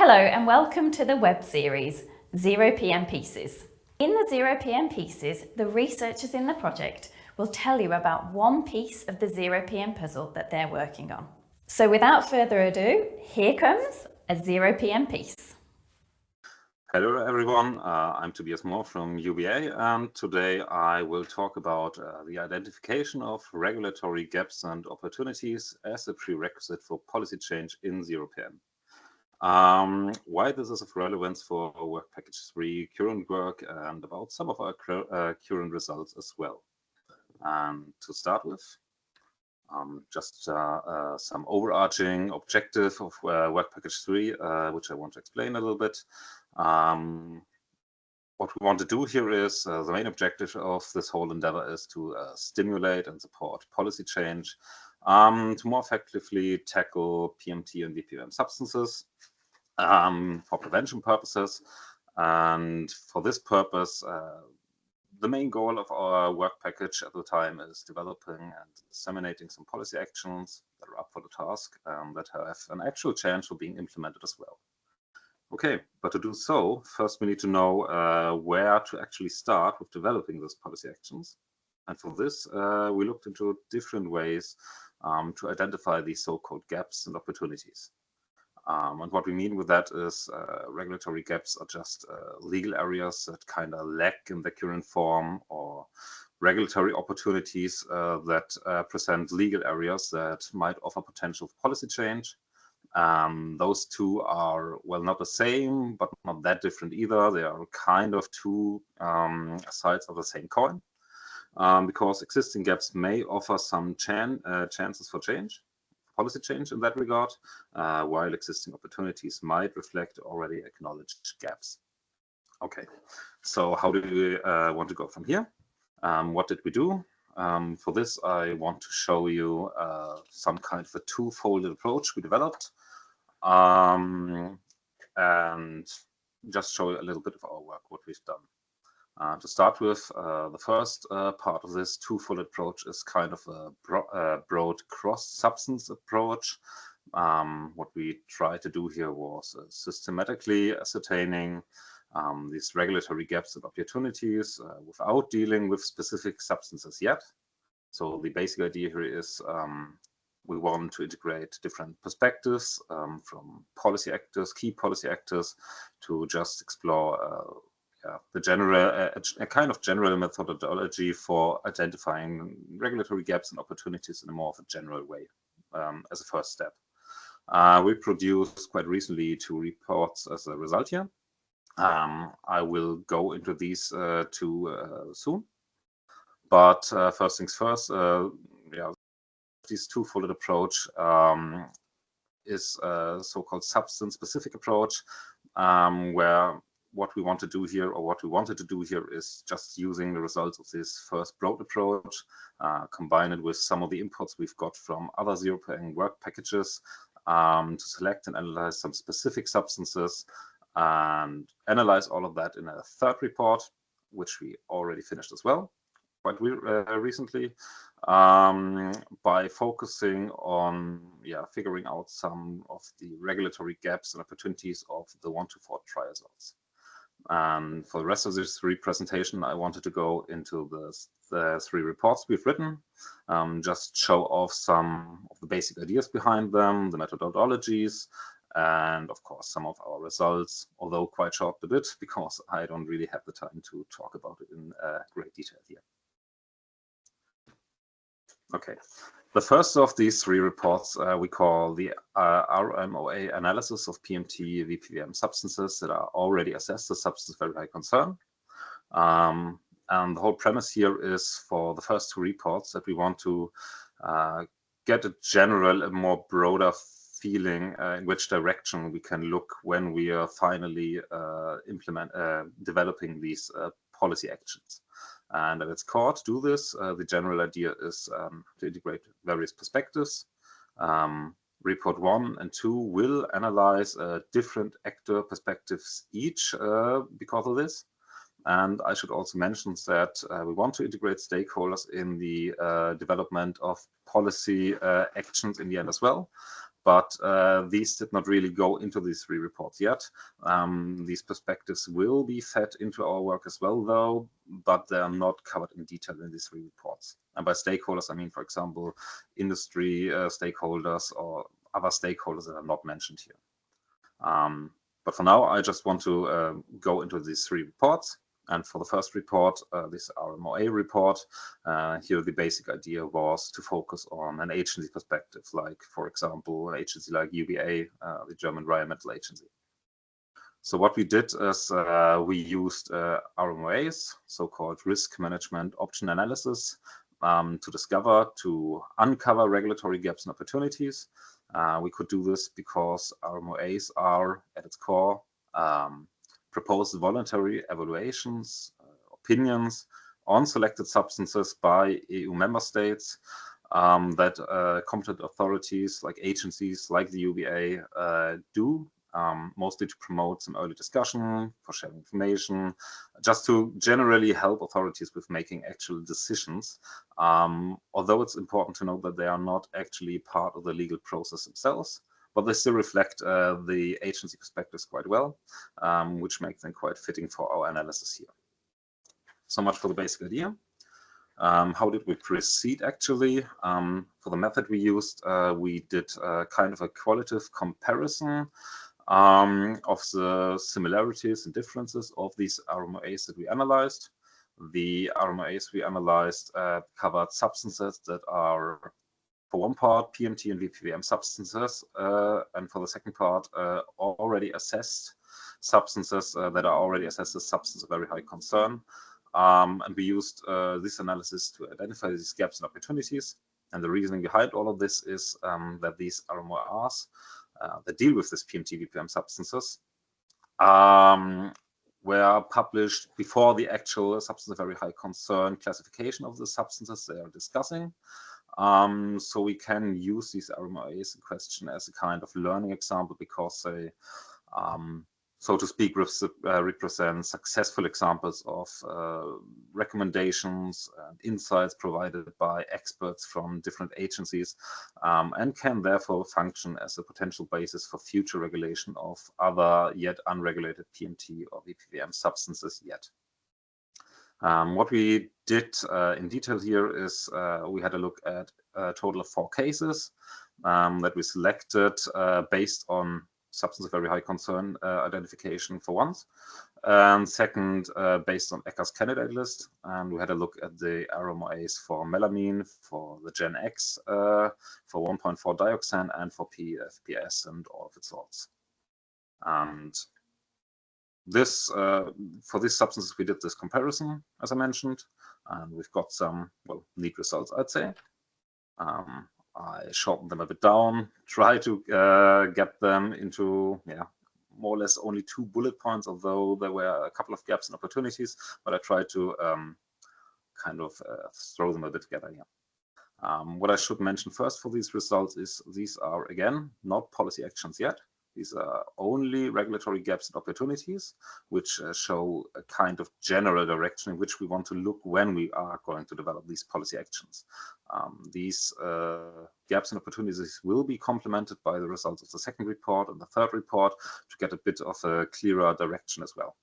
Hello and welcome to the web series, ZeroPM Pieces. In the ZeroPM Pieces, the researchers in the project will tell you about one piece of the ZeroPM puzzle that they're working on. So without further ado, here comes a ZeroPM piece. Hello everyone, I'm Tobias Mohr from UBA, and today I will talk about the identification of regulatory gaps and opportunities as a prerequisite for policy change in ZeroPM. Why this is of relevance for Work Package 3 current work and about some of our current results as well. And to start with, just some overarching objective of Work Package 3, which I want to explain a little bit. What we want to do here is, the main objective of this whole endeavor is to stimulate and support policy change to more effectively tackle PMT and vPvM substances for prevention purposes. And for this purpose, the main goal of our work package at the time is developing and disseminating some policy actions that are up for the task that have an actual chance for being implemented as well. Okay, but to do so, first we need to know where to actually start with developing those policy actions. And for this, we looked into different ways to identify these so-called gaps and opportunities. And what we mean with that is regulatory gaps are just legal areas that kind of lack in the current form, or regulatory opportunities that present legal areas that might offer potential for policy change. Those two are, well, not the same, but not that different either. They are kind of two sides of the same coin, because existing gaps may offer some chances for change, policy change in that regard, while existing opportunities might reflect already acknowledged gaps. Okay, so how do we want to go from here? What did we do? For this, I want to show you some kind of a two-folded approach we developed, and just show you a little bit of our work, what we've done. To start with, the first part of this two-folded approach is kind of a broad cross-substance approach. What we tried to do here was systematically ascertaining these regulatory gaps and opportunities without dealing with specific substances yet. So the basic idea here is we want to integrate different perspectives from policy actors, key policy actors, to just explore the general, a kind of general methodology for identifying regulatory gaps and opportunities in a more of a general way as a first step. We produced quite recently 2 reports as a result here. I will go into these two soon. But first things first, this two-folded approach is a so-called substance-specific approach, where what we want to do here, or what we wanted to do here, is just using the results of this first broad approach, combine it with some of the inputs we've got from other ZeroPM work packages to select and analyze some specific substances, and analyze all of that in a third report, which we already finished as well quite recently, by focusing on figuring out some of the regulatory gaps and opportunities of the 1 to 4 triazoles. And for the rest of this presentation, I wanted to go into the 3 reports we've written, just show off some of the basic ideas behind them, the methodologies, and of course some of our results, although quite short a bit, because I don't really have the time to talk about it in great detail here. Okay, the first of these 3 reports we call the RMOA analysis of PMT vPvM substances that are already assessed as substance of very high concern. And the whole premise here is, for the first 2 reports, that we want to get a general, a more broader feeling in which direction we can look when we are finally developing these policy actions. And at its core, to do this, the general idea is to integrate various perspectives. Report 1 and 2 will analyze different actor perspectives each because of this. And I should also mention that we want to integrate stakeholders in the development of policy actions in the end as well. but these did not really go into these 3 reports yet. These perspectives will be fed into our work as well, though, but they are not covered in detail in these 3 reports. And by stakeholders, I mean, for example, industry stakeholders or other stakeholders that are not mentioned here. But for now, I just want to go into these 3 reports. And for the first report, this RMOA report, here the basic idea was to focus on an agency perspective, like, for example, an agency like UBA, the German Environmental Agency. So what we did is we used RMOAs, so-called risk management option analysis, to uncover regulatory gaps and opportunities. We could do this because RMOAs are, at its core, proposed voluntary evaluations, opinions on selected substances by EU member states that competent authorities like agencies like the UBA do, mostly to promote some early discussion, for sharing information, just to generally help authorities with making actual decisions. Although it's important to note that they are not actually part of the legal process themselves, but they still reflect the agency perspectives quite well, which makes them quite fitting for our analysis here. So much for the basic idea. How did we proceed actually? For the method we used, we did kind of a qualitative comparison of the similarities and differences of these RMOAs that we analyzed. The RMOAs we analyzed covered substances that are, for one part, PMT and vPvM substances, and for the second part, already assessed substances that are already assessed as substances of very high concern. And we used this analysis to identify these gaps and opportunities. And the reasoning behind all of this is that these RMORs that deal with this PMT vPvM substances were published before the actual substance of very high concern classification of the substances they are discussing. So we can use these RMOAs in question as a kind of learning example because they, so to speak, represent successful examples of recommendations and insights provided by experts from different agencies, and can therefore function as a potential basis for future regulation of other yet unregulated PMT or vPvM substances yet. What we did in detail here is we had a look at a total of 4 cases that we selected based on substance of very high concern identification for once, and second based on ECHA's candidate list. And we had a look at the RMOAs for melamine, for the Gen X, for 1.4 dioxane, and for PFPS and all of its salts. And this, for these substances, we did this comparison, as I mentioned, and we've got some, well, neat results, I'd say. I shortened them a bit down, try to get them into, more or less only 2 bullet points, although there were a couple of gaps and opportunities, but I tried to kind of throw them a bit together here. What I should mention first for these results is these are, again, not policy actions yet. These are only regulatory gaps and opportunities, which show a kind of general direction in which we want to look when we are going to develop these policy actions. These gaps and opportunities will be complemented by the results of the second report and the third report to get a bit of a clearer direction as well.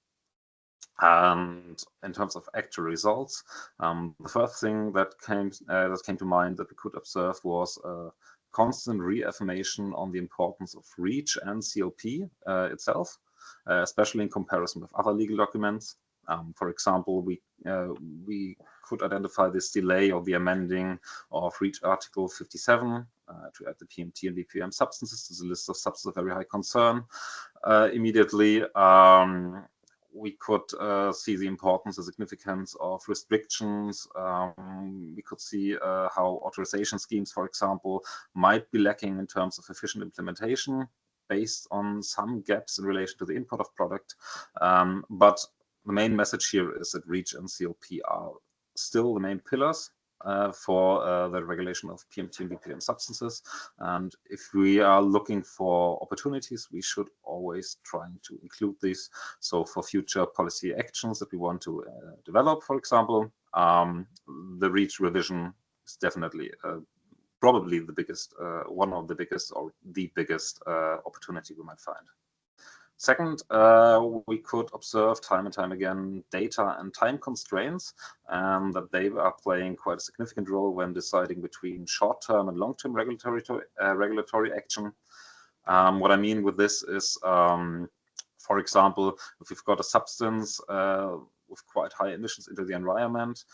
And in terms of actual results, the first thing that came to mind that we could observe was constant reaffirmation on the importance of REACH and CLP itself, especially in comparison with other legal documents. For example, we could identify this delay of the amending of REACH Article 57 to add the PMT and vPvM substances to the list of substances of very high concern immediately. We could see the importance and significance of restrictions. We could see how authorization schemes, for example, might be lacking in terms of efficient implementation based on some gaps in relation to the import of product. But the main message here is that REACH and CLP are still the main pillars for the regulation of PMT and vPvM substances. And if we are looking for opportunities, we should always try to include these. So for future policy actions that we want to develop, for example, the REACH revision is definitely a probably the biggest, one of the biggest or the biggest opportunity we might find. Second, we could observe time and time again data and time constraints, that they are playing quite a significant role when deciding between short-term and long-term regulatory action. What I mean with this is, for example, if we've got a substance with quite high emissions into the environment,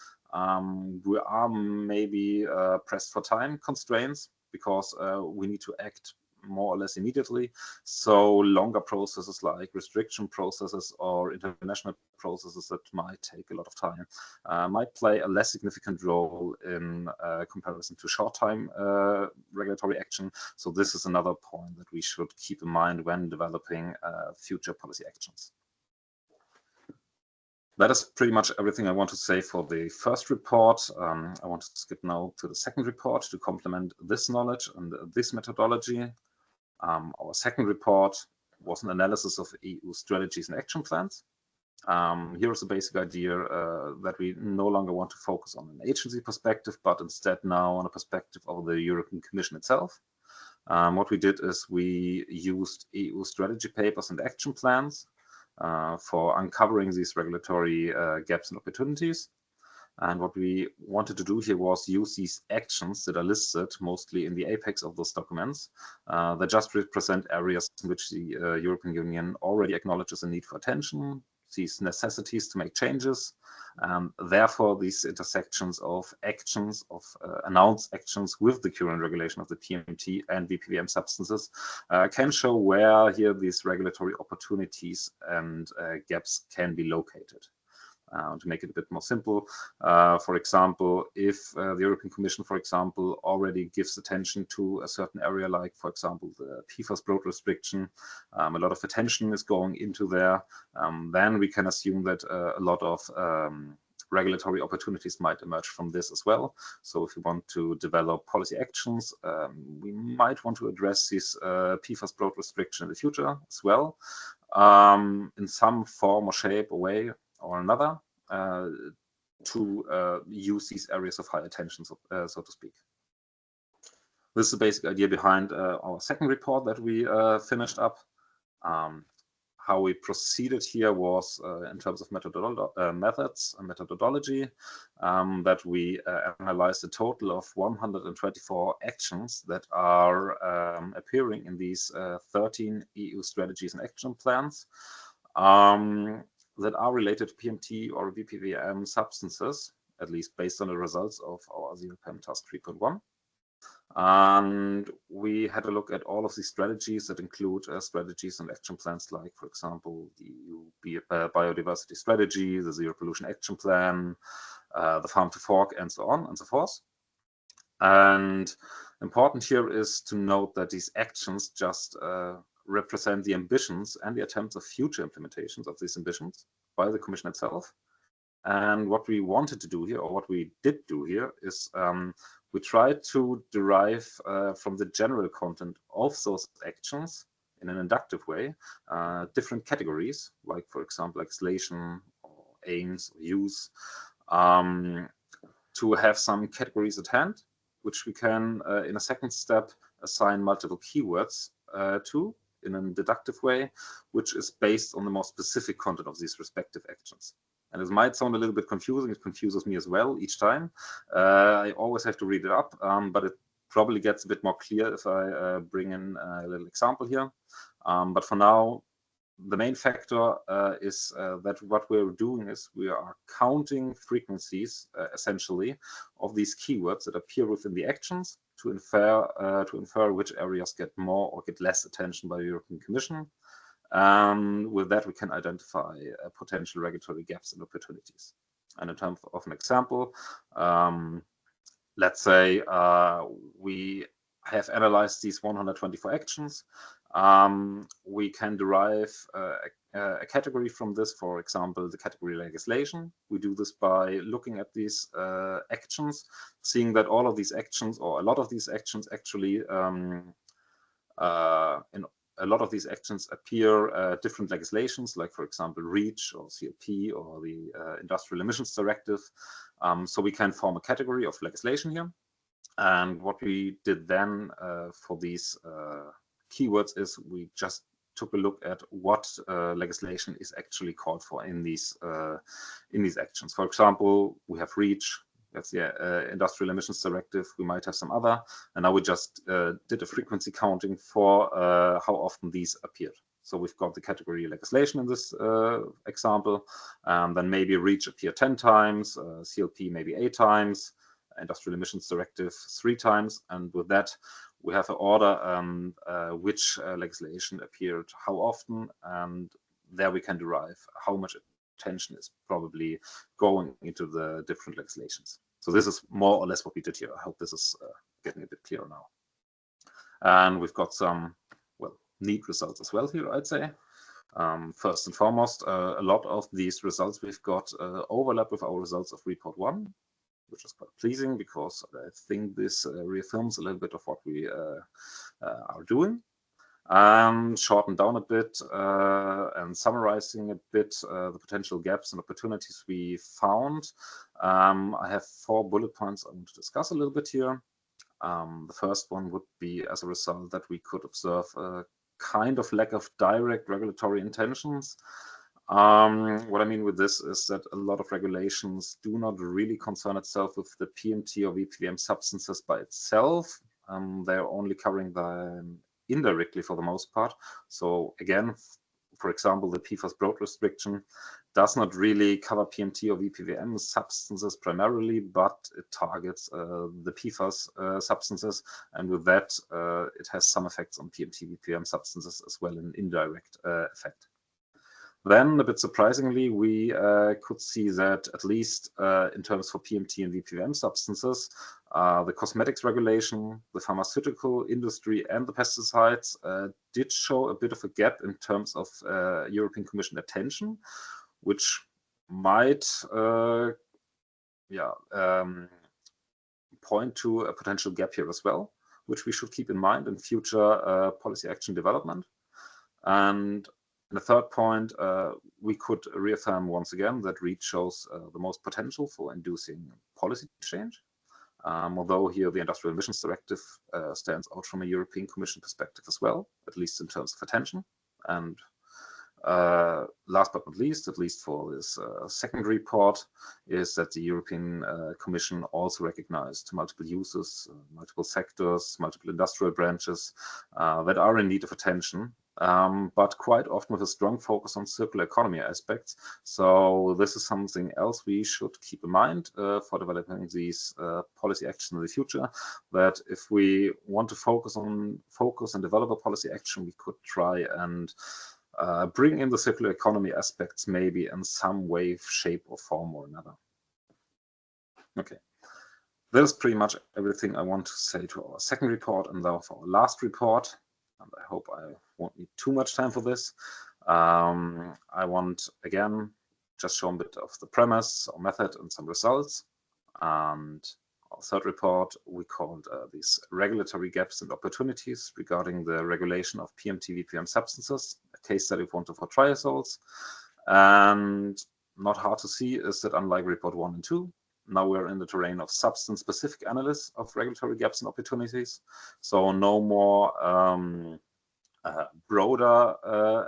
we are maybe pressed for time constraints because we need to act more or less immediately. So longer processes like restriction processes or international processes that might take a lot of time might play a less significant role in comparison to short time regulatory action. So this is another point that we should keep in mind when developing future policy actions. That is pretty much everything I want to say for the first report. I want to skip now to the second report to complement this knowledge and this methodology. Our second report was an analysis of EU strategies and action plans. Here is the basic idea that we no longer want to focus on an agency perspective, but instead now on a perspective of the European Commission itself. What we did is we used EU strategy papers and action plans for uncovering these regulatory gaps and opportunities. And what we wanted to do here was use these actions that are listed mostly in the apex of those documents that just represent areas in which the European Union already acknowledges a need for attention, sees necessities to make changes. Therefore, these intersections of actions, of announced actions with the current regulation of the PMT and vPvM substances can show where here these regulatory opportunities and gaps can be located. To make it a bit more simple, for example, if the European Commission, for example, already gives attention to a certain area, like, for example, the PFAS broad restriction, a lot of attention is going into there, then we can assume that a lot of regulatory opportunities might emerge from this as well. So if we want to develop policy actions, we might want to address this PFAS broad restriction in the future as well, in some form or shape or way or another, to use these areas of high attention, so to speak. This is the basic idea behind our second report that we finished up. How we proceeded here was in terms of methods and methodology, that we analyzed a total of 124 actions that are appearing in these 13 EU strategies and action plans. That are related to PMT or vPvM substances, at least based on the results of our ZeroPM task 3.1. And we had a look at all of these strategies that include strategies and action plans like, for example, the EU biodiversity strategy, the Zero Pollution Action Plan, the Farm to Fork, and so on and so forth. And important here is to note that these actions just represent the ambitions and the attempts of future implementations of these ambitions by the Commission itself. And what we wanted to do here, or what we did do here, is we tried to derive from the general content of those actions in an inductive way different categories, like, for example, legislation or aims or use, to have some categories at hand, which we can, in a second step, assign multiple keywords to in a deductive way, which is based on the more specific content of these respective actions. And it might sound a little bit confusing. It confuses me as well each time. I always have to read it up, but it probably gets a bit more clear if I bring in a little example here. But for now, the main factor is that what we're doing is we are counting frequencies, essentially, of these keywords that appear within the actions to infer which areas get more or get less attention by the European Commission. With that, we can identify potential regulatory gaps and opportunities. And in terms of an example, let's say we have analyzed these 124 actions. We can derive a category from this, for example, the category legislation. We do this by looking at these actions, seeing that all of these actions, or a lot of these actions actually, in a lot of these actions appear different legislations, like, for example, REACH or CLP or the Industrial Emissions Directive. So we can form a category of legislation here. And what we did then for these keywords is we just took a look at what legislation is actually called for in these actions. For example, we have REACH, that's the Industrial Emissions Directive. We might have some other, and now we just did a frequency counting for how often these appeared. So we've got the category legislation in this example, then maybe REACH appear 10 times, CLP maybe 8 times, Industrial Emissions Directive 3 times, and with that we have an order which legislation appeared how often, and there we can derive how much attention is probably going into the different legislations. So this is more or less what we did here. I hope this is getting a bit clearer now. And we've got some, well, neat results as well here, I'd say. First and foremost, a lot of these results we've got overlap with our results of report 1, which is quite pleasing because I think this reaffirms a little bit of what we are doing. Shorten down a bit and summarizing a bit the potential gaps and opportunities we found. I have 4 bullet points I want to discuss a little bit here. The first one would be as a result that we could observe a kind of lack of direct regulatory intentions. What I mean with this is that a lot of regulations do not really concern itself with the PMT or vPvM substances by itself. They're only covering them indirectly for the most part. So again, for example, the PFAS broad restriction does not really cover PMT or vPvM substances primarily, but it targets the PFAS substances, and with that it has some effects on PMT, vPvM substances as well, an indirect effect. Then, a bit surprisingly, we could see that at least in terms for PMT and vPvM substances, the cosmetics regulation, the pharmaceutical industry, and the pesticides did show a bit of a gap in terms of European Commission attention, which might point to a potential gap here as well, which we should keep in mind in future policy action development. And in the third point, we could reaffirm once again that REACH shows the most potential for inducing policy change. Although here the Industrial Emissions Directive stands out from a European Commission perspective as well, at least in terms of attention. And last but not least, at least for this second report, is that the European Commission also recognized multiple uses, multiple sectors, multiple industrial branches that are in need of attention, but quite often with a strong focus on circular economy aspects. So this is something else we should keep in mind for developing these policy actions in the future, that if we want to focus and develop a policy action, we could try and bring in the circular economy aspects maybe in some way, shape or form or another. Okay, that's pretty much everything I want to say to our second report and now for our last report. And I hope I won't need too much time for this. I want, again, just show a bit of the premise or method and some results. And our third report, we called these regulatory gaps and opportunities regarding the regulation of PMT, vPvM substances, a case study of 1,2,4 triazoles. And not hard to see is that unlike report 1 and 2, now we're in the terrain of substance-specific analysis of regulatory gaps and opportunities. So no more broader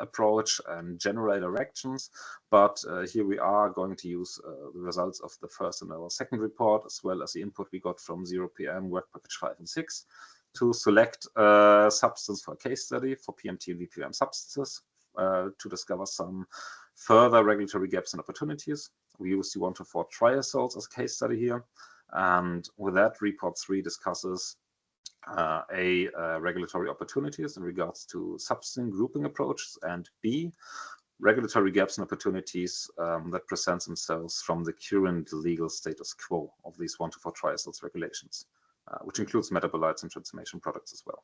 approach and general directions, but here we are going to use the results of the first and our second report, as well as the input we got from ZeroPM work package 5 and 6, to select a substance for a case study for PMT and vPvM substances to discover some further regulatory gaps and opportunities. We use the 1,2,4 triazoles as a case study here, and with that, report 3 discusses regulatory opportunities in regards to substance grouping approaches, and B, regulatory gaps and opportunities that present themselves from the current legal status quo of these 1,2,4 triazoles regulations, which includes metabolites and transformation products as well.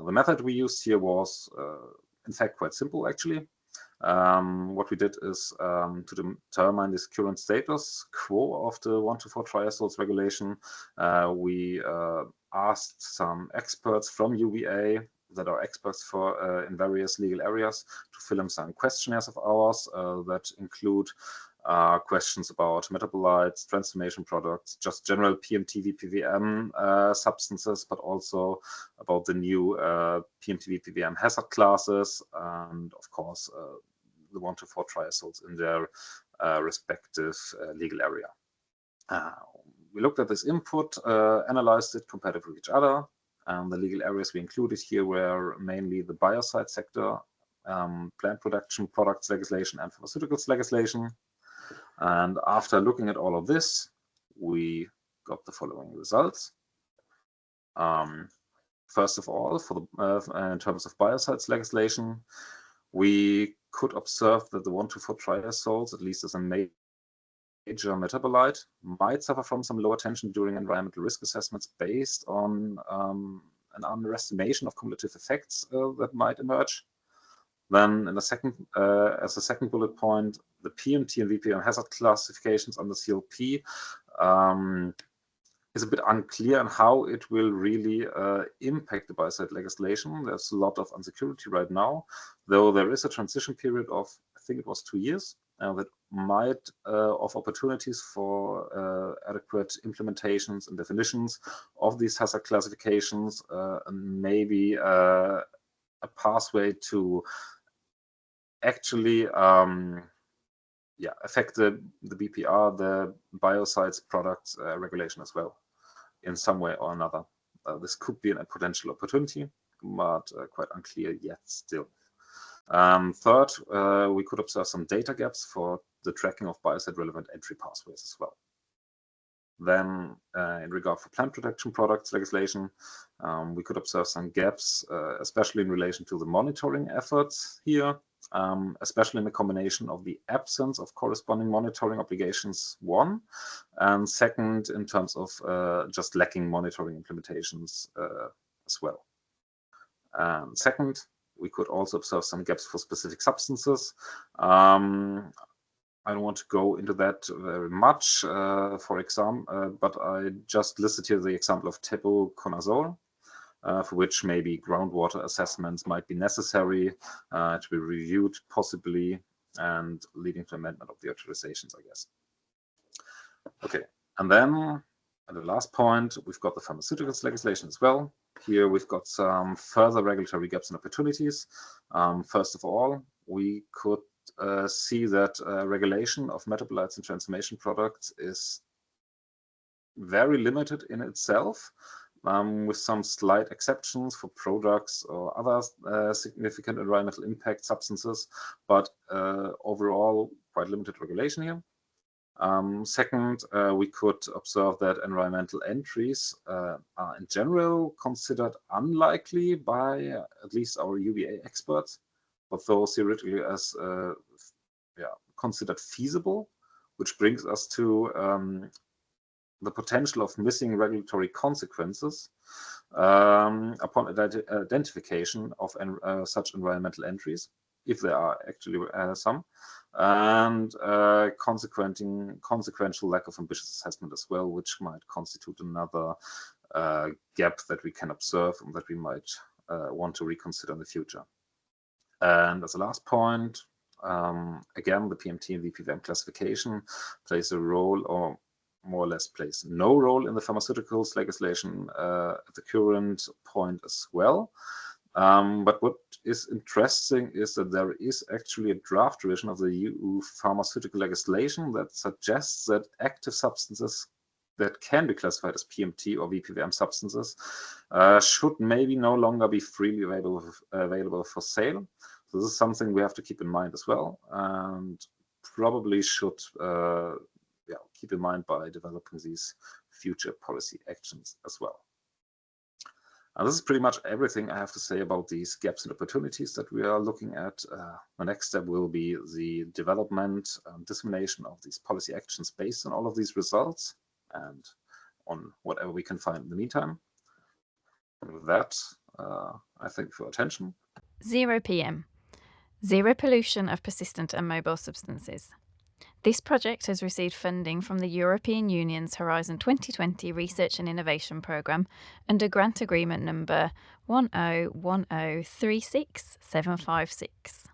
The method we used here was, in fact, quite simple actually. What we did is to determine this current status quo of the 1,2,4 triazoles regulation, we asked some experts from UVA that are experts for in various legal areas to fill in some questionnaires of ours that include questions about metabolites, transformation products, just general PMT, vPvM substances, but also about the new PMT, vPvM hazard classes, and of course the 1 to 4 triazoles in their respective legal area. We looked at this input, analyzed it, compared it with each other. The legal areas we included here were mainly the biocide sector, plant production products legislation, and pharmaceuticals legislation. And after looking at all of this, we got the following results. First of all, for the, in terms of biocides legislation, we could observe that the 1 to 4 triazoles, at least as a major metabolite, might suffer from some lower tension during environmental risk assessments based on an underestimation of cumulative effects that might emerge. Then, in the second, as a second bullet point, the PMT and vPvM hazard classifications under CLP is a bit unclear on how it will really impact the biocide legislation. There's a lot of insecurity right now, though there is a transition period of, I think it was 2 years, that might offer opportunities for adequate implementations and definitions of these hazard classifications, and maybe a pathway to actually affect the BPR, the biocides products regulation as well, in some way or another. This could be a potential opportunity, but quite unclear yet still. Third, we could observe some data gaps for the tracking of biocide relevant entry pathways as well. Then, in regard for plant protection products legislation, we could observe some gaps, especially in relation to the monitoring efforts here, especially in the combination of the absence of corresponding monitoring obligations, one, and second, in terms of just lacking monitoring implementations as well. And second, we could also observe some gaps for specific substances. I don't want to go into that very much, for example, but I just listed here the example of tebuconazole, for which maybe groundwater assessments might be necessary to be reviewed possibly, and leading to amendment of the authorizations, I guess. Okay, and then at the last point, we've got the pharmaceuticals legislation as well. Here we've got some further regulatory gaps and opportunities. First of all, we could see that regulation of metabolites and transformation products is very limited in itself, with some slight exceptions for products or other significant environmental impact substances, but overall quite limited regulation here. Second, we could observe that environmental entries are in general considered unlikely by at least our UVA experts, but those theoretically as considered feasible, which brings us to the potential of missing regulatory consequences upon identification of such environmental entries, if there are actually some, and consequential lack of ambitious assessment as well, which might constitute another gap that we can observe and that we might want to reconsider in the future. And as a last point, again, the PMT and vPvM classification plays a role, or more or less plays no role, in the pharmaceuticals legislation at the current point as well. But what is interesting is that there is actually a draft revision of the EU pharmaceutical legislation that suggests that active substances that can be classified as PMT or vPvM substances should maybe no longer be freely available for sale. So this is something we have to keep in mind as well, and probably should keep in mind by developing these future policy actions as well. And this is pretty much everything I have to say about these gaps and opportunities that we are looking at. The next step will be the development and dissemination of these policy actions based on all of these results and on whatever we can find in the meantime. And with that, I thank you for your attention. ZeroPM, Zero Pollution of Persistent and Mobile Substances. This project has received funding from the European Union's Horizon 2020 Research and Innovation Programme under Grant Agreement number 101036756.